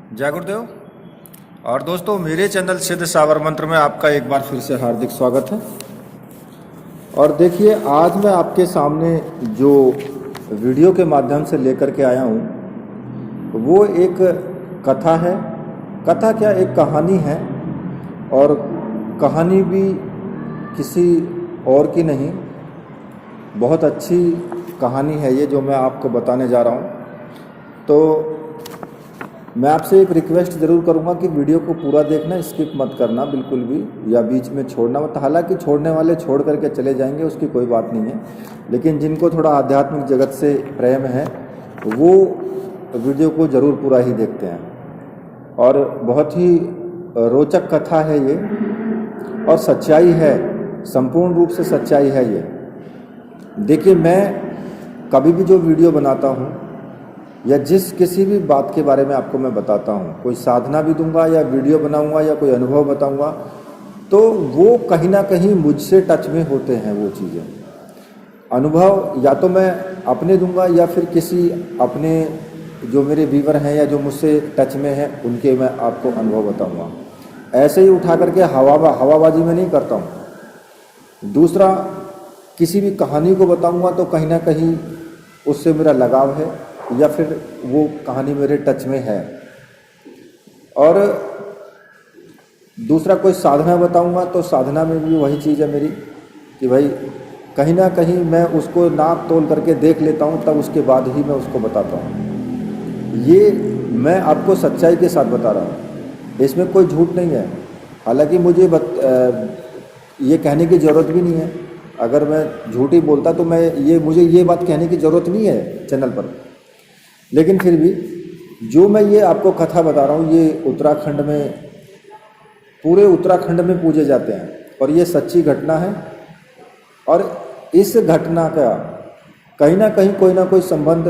जय गुरुदेव। और दोस्तों, मेरे चैनल सिद्ध सावर मंत्र में आपका एक बार फिर से हार्दिक स्वागत है। और देखिए, आज मैं आपके सामने जो वीडियो के माध्यम से लेकर के आया हूँ वो एक कथा है। कथा क्या, एक कहानी है। और कहानी भी किसी और की नहीं, बहुत अच्छी कहानी है ये जो मैं आपको बताने जा रहा हूँ। तो मैं आपसे एक रिक्वेस्ट ज़रूर करूँगा कि वीडियो को पूरा देखना, स्किप मत करना बिल्कुल भी, या बीच में छोड़ना मत। हालांकि छोड़ने वाले छोड़ करके चले जाएंगे, उसकी कोई बात नहीं है, लेकिन जिनको थोड़ा आध्यात्मिक जगत से प्रेम है वो वीडियो को ज़रूर पूरा ही देखते हैं। और बहुत ही रोचक कथा है ये, और सच्चाई है, संपूर्ण रूप से सच्चाई है ये। देखिए, मैं कभी भी जो वीडियो बनाता हूँ या जिस किसी भी बात के बारे में आपको मैं बताता हूँ, कोई साधना भी दूंगा या वीडियो बनाऊंगा या कोई अनुभव बताऊंगा, तो वो कहीं ना कहीं मुझसे टच में होते हैं वो चीज़ें। अनुभव या तो मैं अपने दूंगा या फिर किसी अपने जो मेरे व्यूअर हैं या जो मुझसे टच में हैं उनके मैं आपको अनुभव बताऊंगा। ऐसे ही उठा करके हवाबाजी में नहीं करता हूँ। दूसरा, किसी भी कहानी को बताऊंगा तो कहीं ना कहीं उससे मेरा लगाव है या फिर वो कहानी मेरे टच में है। और दूसरा, कोई साधना बताऊंगा तो साधना में भी वही चीज़ है मेरी कि भाई कहीं ना कहीं मैं उसको नाप तोल करके देख लेता हूँ, तब उसके बाद ही मैं उसको बताता हूँ। ये मैं आपको सच्चाई के साथ बता रहा हूँ, इसमें कोई झूठ नहीं है। हालांकि मुझे ये कहने की ज़रूरत भी नहीं है। अगर मैं झूठ ही बोलता तो मुझे ये बात कहने की ज़रूरत नहीं है चैनल पर। लेकिन फिर भी जो मैं ये आपको कथा बता रहा हूँ, ये उत्तराखंड में, पूरे उत्तराखंड में पूजे जाते हैं और ये सच्ची घटना है। और इस घटना का कहीं ना कहीं कोई ना कोई संबंध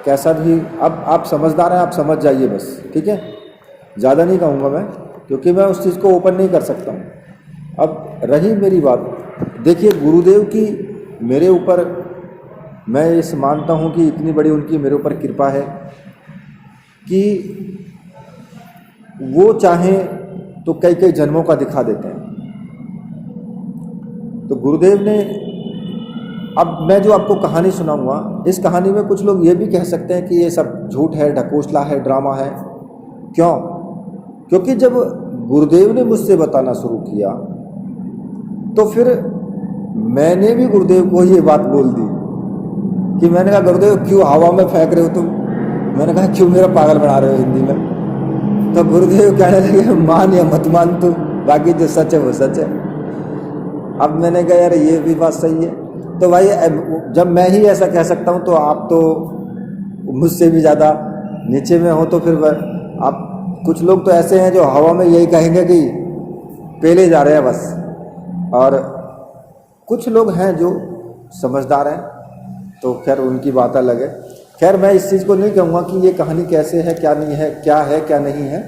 कैसा भी, अब आप समझदार हैं, आप समझ जाइए बस, ठीक है। ज़्यादा नहीं कहूँगा मैं, क्योंकि मैं उस चीज़ को ओपन नहीं कर सकता हूँ। अब रही मेरी बात, देखिए, गुरुदेव की मेरे ऊपर, मैं इस मानता हूँ कि इतनी बड़ी उनकी मेरे ऊपर कृपा है कि वो चाहें तो कई कई जन्मों का दिखा देते हैं। तो गुरुदेव ने, अब मैं जो आपको कहानी सुनाऊंगा, इस कहानी में कुछ लोग ये भी कह सकते हैं कि ये सब झूठ है, ढकोसला है, ड्रामा है। क्यों? क्योंकि जब गुरुदेव ने मुझसे बताना शुरू किया तो फिर मैंने भी गुरुदेव को ये बात बोल दी कि मैंने कहा, गुरुदेव क्यों हवा में फेंक रहे हो तुम? मैंने कहा, क्यों मेरा पागल बना रहे हो हिंदी में? तो गुरुदेव कहने लगे, मान या मत मान तू, बाकी जो सच है वो सच है। अब मैंने कहा, यार ये भी बात सही है। तो भाई, जब मैं ही ऐसा कह सकता हूँ तो आप तो मुझसे भी ज़्यादा नीचे में हो। तो फिर आप, कुछ लोग तो ऐसे हैं जो हवा में यही कहेंगे कि पेले जा रहे हैं बस, और कुछ लोग हैं जो समझदार हैं, तो खैर उनकी बात अलग है। खैर, मैं इस चीज़ को नहीं कहूँगा कि ये कहानी कैसे है, क्या नहीं है, क्या नहीं है,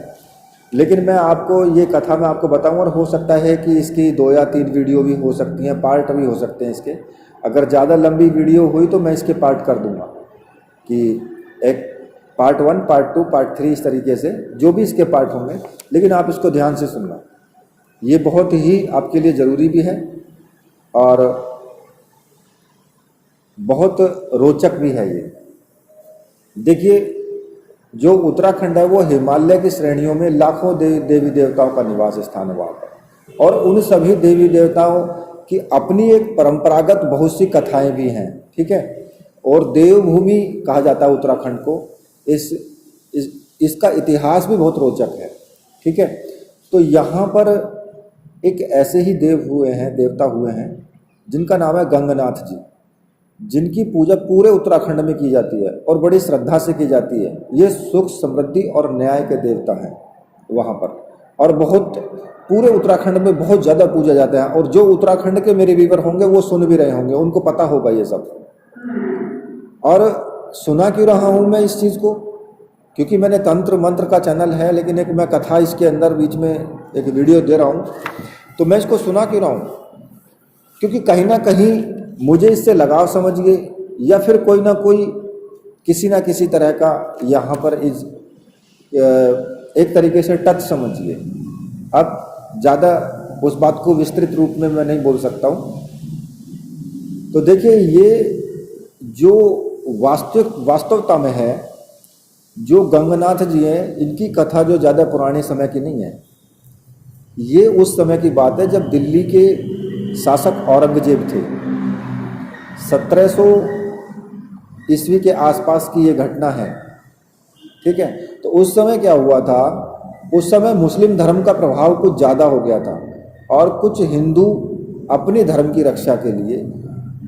लेकिन मैं आपको ये कथा मैं आपको बताऊँगा। और हो सकता है कि इसकी 2 या 3 वीडियो भी हो सकती हैं, पार्ट भी हो सकते हैं इसके। अगर ज़्यादा लंबी वीडियो हुई तो मैं इसके पार्ट कर दूँगा कि एक पार्ट 1, पार्ट 2, पार्ट 3, इस तरीके से जो भी इसके पार्ट होंगे। लेकिन आप इसको ध्यान से सुनना, ये बहुत ही आपके लिए ज़रूरी भी है और बहुत रोचक भी है ये। देखिए, जो उत्तराखंड है वो हिमालय की श्रेणियों में लाखों देवी देवताओं का निवास स्थान है वहाँ पर। और उन सभी देवी देवताओं की अपनी एक परंपरागत बहुत सी कथाएं भी हैं, ठीक है। और देवभूमि कहा जाता है उत्तराखंड को। इसका इतिहास भी बहुत रोचक है, ठीक है। तो यहाँ पर एक ऐसे ही देवता हुए हैं जिनका नाम है गंगनाथ जी, जिनकी पूजा पूरे उत्तराखंड में की जाती है और बड़ी श्रद्धा से की जाती है। ये सुख, समृद्धि और न्याय के देवता हैं वहाँ पर, और बहुत पूरे उत्तराखंड में बहुत ज़्यादा पूजा जाता है। और जो उत्तराखंड के मेरे व्यूअर होंगे वो सुन भी रहे होंगे, उनको पता होगा ये सब। और सुना क्यों रहा हूँ मैं इस चीज़ को? क्योंकि मैंने तंत्र मंत्र का चैनल है, लेकिन एक मैं कथा इसके अंदर बीच में एक वीडियो दे रहा हूँ। तो मैं इसको सुना क्यों रहा हूँ? क्योंकि कहीं ना कहीं मुझे इससे लगाव समझिए, या फिर कोई ना कोई किसी ना किसी तरह का यहाँ पर इस एक तरीके से टच समझिए। अब ज़्यादा उस बात को विस्तृत रूप में मैं नहीं बोल सकता हूँ। तो देखिए, ये जो वास्तवता में है, जो गंगनाथ जी हैं, इनकी कथा जो ज़्यादा पुराने समय की नहीं है। ये उस समय की बात है जब दिल्ली के शासक औरंगजेब थे। 1700 ईस्वी के आसपास की ये घटना है, ठीक है। तो उस समय क्या हुआ था, उस समय मुस्लिम धर्म का प्रभाव कुछ ज़्यादा हो गया था और कुछ हिंदू अपने धर्म की रक्षा के लिए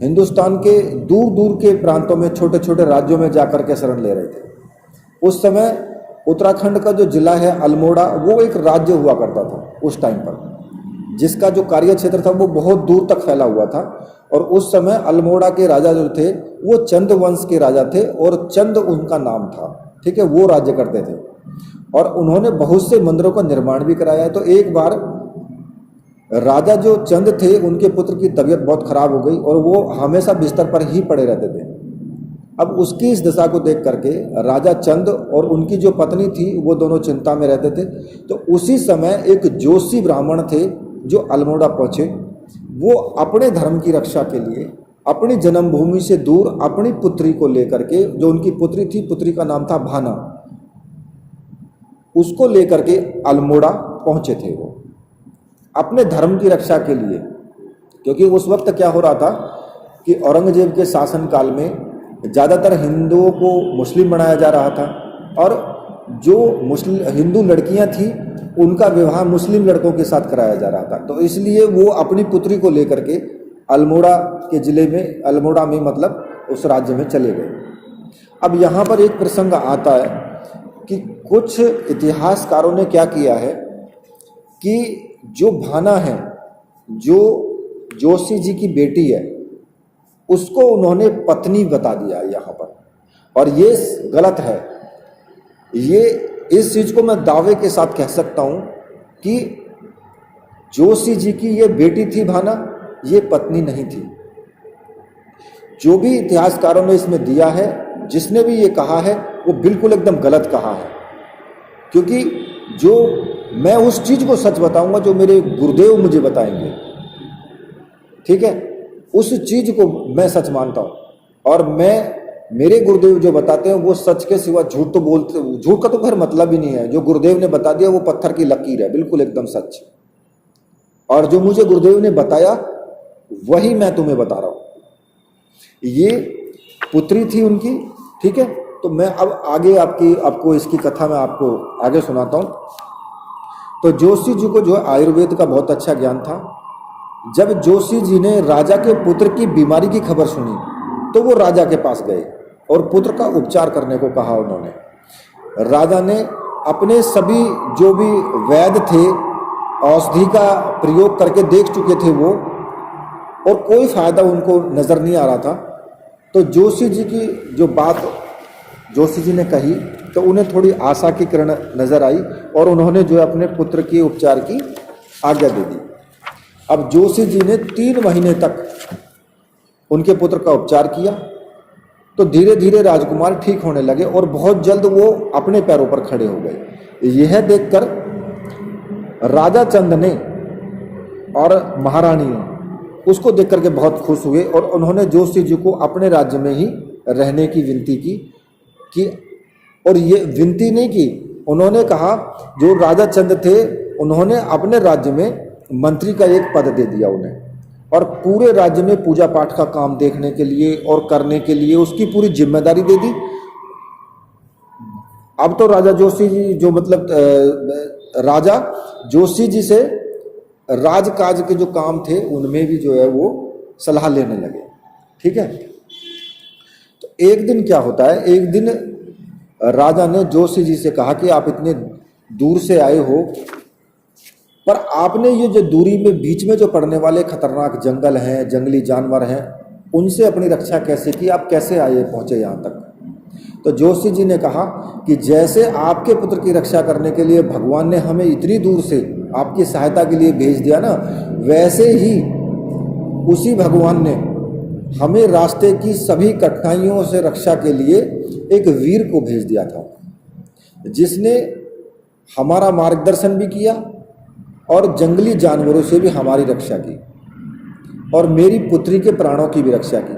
हिंदुस्तान के दूर दूर के प्रांतों में, छोटे छोटे राज्यों में जाकर के शरण ले रहे थे। उस समय उत्तराखंड का जो जिला है अल्मोड़ा, वो एक राज्य हुआ करता था उस टाइम पर, जिसका जो कार्य क्षेत्र था वो बहुत दूर तक फैला हुआ था। और उस समय अल्मोड़ा के राजा जो थे वो चंद वंश के राजा थे और चंद उनका नाम था, ठीक है। वो राज्य करते थे और उन्होंने बहुत से मंदिरों का निर्माण भी कराया है। तो एक बार राजा जो चंद थे, उनके पुत्र की तबीयत बहुत खराब हो गई और वो हमेशा बिस्तर पर ही पड़े रहते थे। अब उसकी इस दशा को देख करके राजा चंद और उनकी जो पत्नी थी वो दोनों चिंता में रहते थे। तो उसी समय एक जोशी ब्राह्मण थे जो अल्मोड़ा पहुँचे। वो अपने धर्म की रक्षा के लिए अपनी जन्मभूमि से दूर अपनी पुत्री को लेकर के, जो उनकी पुत्री थी, पुत्री का नाम था भाना, उसको लेकर के अल्मोड़ा पहुँचे थे वो अपने धर्म की रक्षा के लिए। क्योंकि उस वक्त क्या हो रहा था कि औरंगजेब के शासनकाल में ज़्यादातर हिंदुओं को मुस्लिम बनाया जा रहा था और जो हिंदू लड़कियां थी उनका विवाह मुस्लिम लड़कों के साथ कराया जा रहा था। तो इसलिए वो अपनी पुत्री को लेकर के अल्मोड़ा के ज़िले में, अल्मोड़ा में मतलब उस राज्य में चले गए। अब यहाँ पर एक प्रसंग आता है कि कुछ इतिहासकारों ने क्या किया है कि जो भाना है, जो जोशी जी की बेटी है, उसको उन्होंने पत्नी बता दिया यहाँ पर, और ये गलत है। ये इस चीज़ को मैं दावे के साथ कह सकता हूँ कि जोशी जी की ये बेटी थी भाना, ये पत्नी नहीं थी। जो भी इतिहासकारों ने इसमें दिया है, जिसने भी ये कहा है, वो बिल्कुल एकदम गलत कहा है। क्योंकि जो मैं उस चीज़ को सच बताऊंगा जो मेरे गुरुदेव मुझे बताएंगे, ठीक है, उस चीज़ को मैं सच मानता हूँ। और मेरे गुरुदेव जो बताते हैं वो सच के सिवा झूठ तो बोलते, झूठ का तो खैर मतलब ही नहीं है। जो गुरुदेव ने बता दिया वो पत्थर की लकीर है, बिल्कुल एकदम सच। और जो मुझे गुरुदेव ने बताया वही मैं तुम्हें बता रहा हूँ। ये पुत्री थी उनकी, ठीक है। तो मैं अब आगे आपको इसकी कथा में आपको आगे सुनाता हूँ। तो जोशी जी को जो है आयुर्वेद का बहुत अच्छा ज्ञान था। जब जोशी जी ने राजा के पुत्र की बीमारी की खबर सुनी तो वो राजा के पास गए और पुत्र का उपचार करने को कहा उन्होंने। राजा ने अपने सभी जो भी वैद्य थे, औषधि का प्रयोग करके देख चुके थे वो, और कोई फायदा उनको नज़र नहीं आ रहा था। तो जोशी जी की जो बात जोशी जी ने कही तो उन्हें थोड़ी आशा की किरण नज़र आई और उन्होंने जो है अपने पुत्र के उपचार की आज्ञा दे दी। अब जोशी जी ने 3 महीने तक उनके पुत्र का उपचार किया। तो धीरे धीरे राजकुमार ठीक होने लगे और बहुत जल्द वो अपने पैरों पर खड़े हो गए। यह देखकर राजा चंद ने और महारानी ने उसको देख करके बहुत खुश हुए और उन्होंने जोशी जी को अपने राज्य में ही रहने की विनती की। और ये विनती नहीं की, उन्होंने कहा, जो राजा चंद थे उन्होंने अपने राज्य में मंत्री का एक पद दे दिया उन्हें, और पूरे राज्य में पूजा पाठ का काम देखने के लिए और करने के लिए उसकी पूरी जिम्मेदारी दे दी। अब तो राजा जोशी जी जो मतलब राजा जोशी जी से राजकाज के जो काम थे उनमें भी जो है वो सलाह लेने लगे, ठीक है। तो एक दिन क्या होता है, एक दिन राजा ने जोशी जी से कहा कि आप इतने दूर से आए हो, पर आपने ये जो दूरी में बीच में जो पड़ने वाले खतरनाक जंगल हैं, जंगली जानवर हैं, उनसे अपनी रक्षा कैसे की, आप कैसे आए पहुँचे यहाँ तक। तो जोशी जी ने कहा कि जैसे आपके पुत्र की रक्षा करने के लिए भगवान ने हमें इतनी दूर से आपकी सहायता के लिए भेज दिया ना, वैसे ही उसी भगवान ने हमें रास्ते की सभी कठिनाइयों से रक्षा के लिए एक वीर को भेज दिया था, जिसने हमारा मार्गदर्शन भी किया और जंगली जानवरों से भी हमारी रक्षा की और मेरी पुत्री के प्राणों की भी रक्षा की।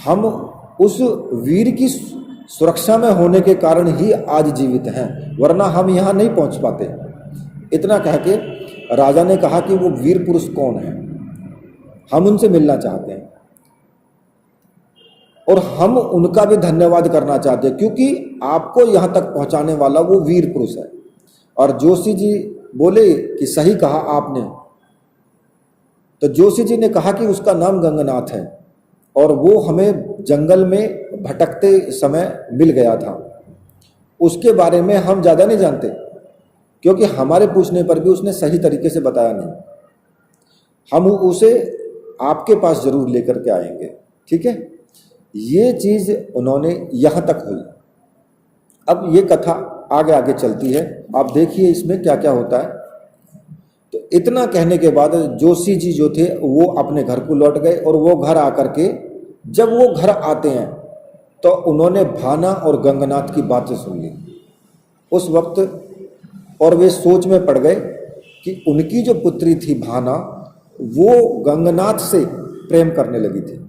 हम उस वीर की सुरक्षा में होने के कारण ही आज जीवित हैं, वरना हम यहाँ नहीं पहुँच पाते। इतना कह के राजा ने कहा कि वो वीर पुरुष कौन है, हम उनसे मिलना चाहते हैं और हम उनका भी धन्यवाद करना चाहते हैं, क्योंकि आपको यहाँ तक पहुँचाने वाला वो वीर पुरुष है। और जोशी जी बोले कि सही कहा आपने। तो जोशी जी ने कहा कि उसका नाम गंगनाथ है और वो हमें जंगल में भटकते समय मिल गया था। उसके बारे में हम ज़्यादा नहीं जानते, क्योंकि हमारे पूछने पर भी उसने सही तरीके से बताया नहीं। हम उसे आपके पास जरूर लेकर के आएंगे, ठीक है। ये चीज़ उन्होंने यहाँ तक हुई। अब ये कथा आगे आगे चलती है, आप देखिए इसमें क्या क्या होता है। तो इतना कहने के बाद जोशी जी जो थे वो अपने घर को लौट गए और वो घर आकर के जब वो घर आते हैं तो उन्होंने भाना और गंगनाथ की बातें सुन ली उस वक्त, और वे सोच में पड़ गए कि उनकी जो पुत्री थी भाना वो गंगनाथ से प्रेम करने लगी थी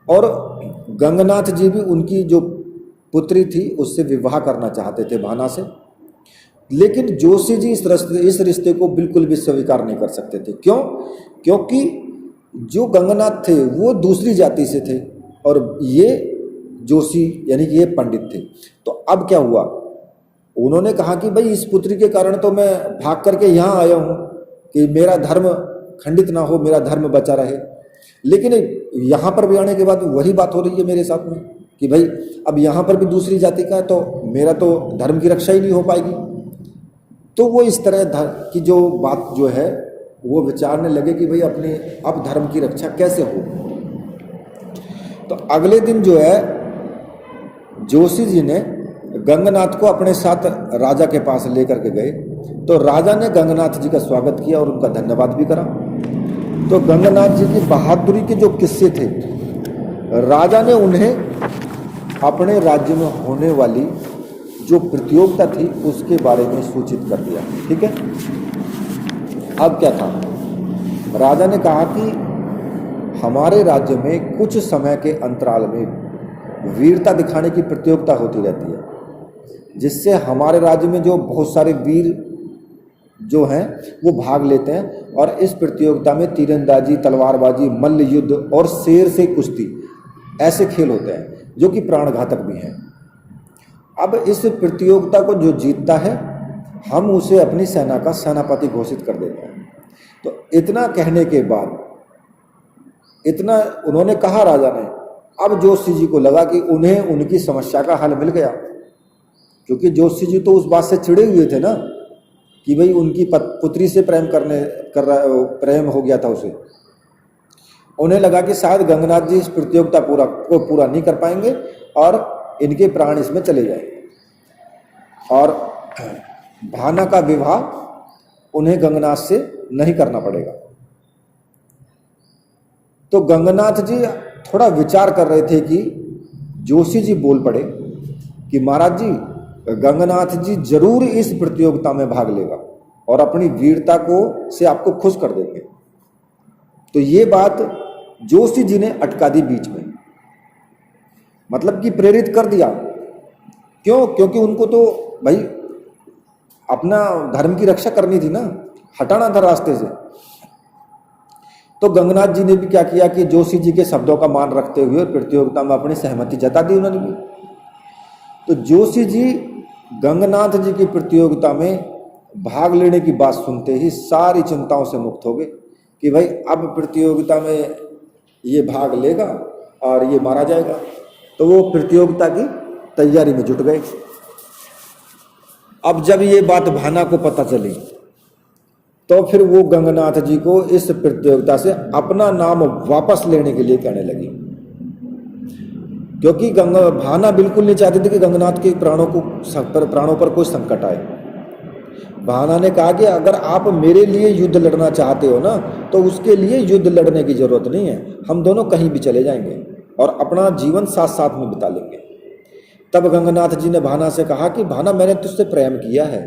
और गंगनाथ जी भी उनकी जो पुत्री थी उससे विवाह करना चाहते थे भाना से। लेकिन जोशी जी इस रिश्ते को बिल्कुल भी स्वीकार नहीं कर सकते थे। क्यों? क्योंकि जो गंगनाथ थे वो दूसरी जाति से थे और ये जोशी यानी कि ये पंडित थे। तो अब क्या हुआ, उन्होंने कहा कि भाई इस पुत्री के कारण तो मैं भाग करके यहाँ आया हूँ कि मेरा धर्म खंडित ना हो, मेरा धर्म बचा रहे। लेकिन यहाँ पर भी आने के बाद वही बात हो रही है मेरे साथ में कि भाई अब यहाँ पर भी दूसरी जाति का है तो मेरा तो धर्म की रक्षा ही नहीं हो पाएगी। तो वो इस तरह की जो बात जो है वो विचारने लगे कि भाई अपने अब धर्म की रक्षा कैसे हो। तो अगले दिन जो है जोशी जी ने गंगनाथ को अपने साथ राजा के पास लेकर के गए। तो राजा ने गंगनाथ जी का स्वागत किया और उनका धन्यवाद भी करा। तो गंगनाथ जी की बहादुरी के जो किस्से थे, राजा ने उन्हें अपने राज्य में होने वाली जो प्रतियोगिता थी उसके बारे में सूचित कर दिया, ठीक है। अब क्या था, राजा ने कहा कि हमारे राज्य में कुछ समय के अंतराल में वीरता दिखाने की प्रतियोगिता होती रहती है, जिससे हमारे राज्य में जो बहुत सारे वीर जो हैं वो भाग लेते हैं। और इस प्रतियोगिता में तीरंदाजी, तलवारबाजी, मल्ल युद्ध और शेर से कुश्ती ऐसे खेल होते हैं जो कि प्राणघातक भी हैं। अब इस प्रतियोगिता को जो जीतता है हम उसे अपनी सेना का सेनापति घोषित कर देते हैं। तो इतना कहने के बाद, इतना उन्होंने कहा राजा ने, अब जोशी जी को लगा कि उन्हें उनकी समस्या का हल मिल गया, क्योंकि जोशी जी तो उस बात से चिढ़े हुए थे ना कि भाई उनकी पुत्री से प्रेम हो गया था उसे। उन्हें लगा कि शायद गंगनाथ जी इस प्रतियोगिता को पूरा नहीं कर पाएंगे और इनके प्राण इसमें चले जाएंगे और भाना का विवाह उन्हें गंगनाथ से नहीं करना पड़ेगा। तो गंगनाथ जी थोड़ा विचार कर रहे थे कि जोशी जी बोल पड़े कि महाराज जी, गंगनाथ जी जरूर इस प्रतियोगिता में भाग लेगा और अपनी वीरता से आपको खुश कर देंगे। तो ये बात जोशी जी ने अटका दी बीच में, मतलब कि प्रेरित कर दिया। क्यों? क्योंकि उनको तो भाई अपना धर्म की रक्षा करनी थी ना, हटाना था रास्ते से। तो गंगनाथ जी ने भी क्या किया कि जोशी जी के शब्दों का मान रखते हुए प्रतियोगिता में अपनी सहमति जता दी उन्होंने भी। तो जोशी जी गंगनाथ जी की प्रतियोगिता में भाग लेने की बात सुनते ही सारी चिंताओं से मुक्त हो गए कि भाई अब प्रतियोगिता में ये भाग लेगा और ये मारा जाएगा। तो वो प्रतियोगिता की तैयारी में जुट गए। अब जब ये बात भाना को पता चली तो फिर वो गंगनाथ जी को इस प्रतियोगिता से अपना नाम वापस लेने के लिए कहने लगी, क्योंकि भाना बिल्कुल नहीं चाहती थी कि गंगनाथ के प्राणों पर कोई संकट आए। भाना ने कहा कि अगर आप मेरे लिए युद्ध लड़ना चाहते हो ना तो उसके लिए युद्ध लड़ने की जरूरत नहीं है, हम दोनों कहीं भी चले जाएंगे और अपना जीवन साथ साथ में बिता लेंगे। तब गंगनाथ जी ने भाना से कहा कि भाना, मैंने तुझसे प्रेम किया है,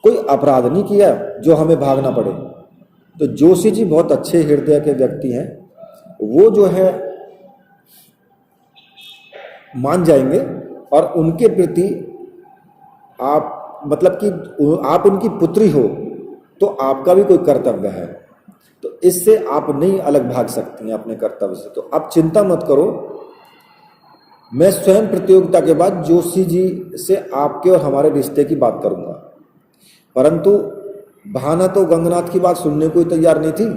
कोई अपराध नहीं किया जो हमें भागना पड़े। तो जोशी जी बहुत अच्छे हृदय के व्यक्ति हैं, वो जो है मान जाएंगे और उनके प्रति आप मतलब कि आप उनकी पुत्री हो तो आपका भी कोई कर्तव्य है, तो इससे आप नहीं अलग भाग सकती हैं अपने कर्तव्य से। तो आप चिंता मत करो, मैं स्वयं प्रतियोगिता के बाद जोशी जी से आपके और हमारे रिश्ते की बात करूंगा। परंतु भाना तो गंगनाथ की बात सुनने को ही तैयार नहीं थी।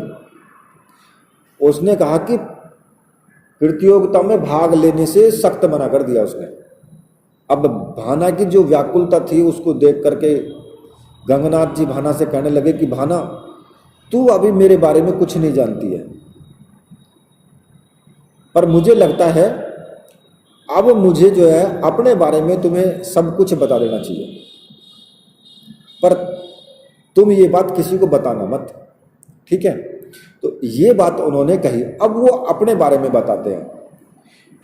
उसने कहा कि प्रतियोगिता में भाग लेने से सख्त मना कर दिया उसने। अब भाना की जो व्याकुलता थी उसको देख करके गंगनाथ जी भाना से कहने लगे कि भाना, तू अभी मेरे बारे में कुछ नहीं जानती है, पर मुझे लगता है अब मुझे जो है अपने बारे में तुम्हें सब कुछ बता देना चाहिए, पर तुम ये बात किसी को बताना मत, ठीक है। तो ये बात उन्होंने कही। अब वो अपने बारे में बताते हैं।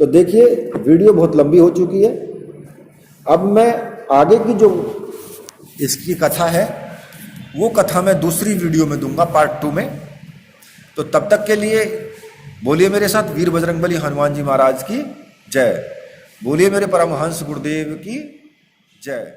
तो देखिए वीडियो बहुत लंबी हो चुकी है, अब मैं आगे की जो इसकी कथा है वो कथा मैं दूसरी वीडियो में दूंगा, पार्ट 2 में। तो तब तक के लिए बोलिए मेरे साथ वीर बजरंगबली हनुमान जी महाराज की जय, बोलिए मेरे परमहंस गुरुदेव की जय।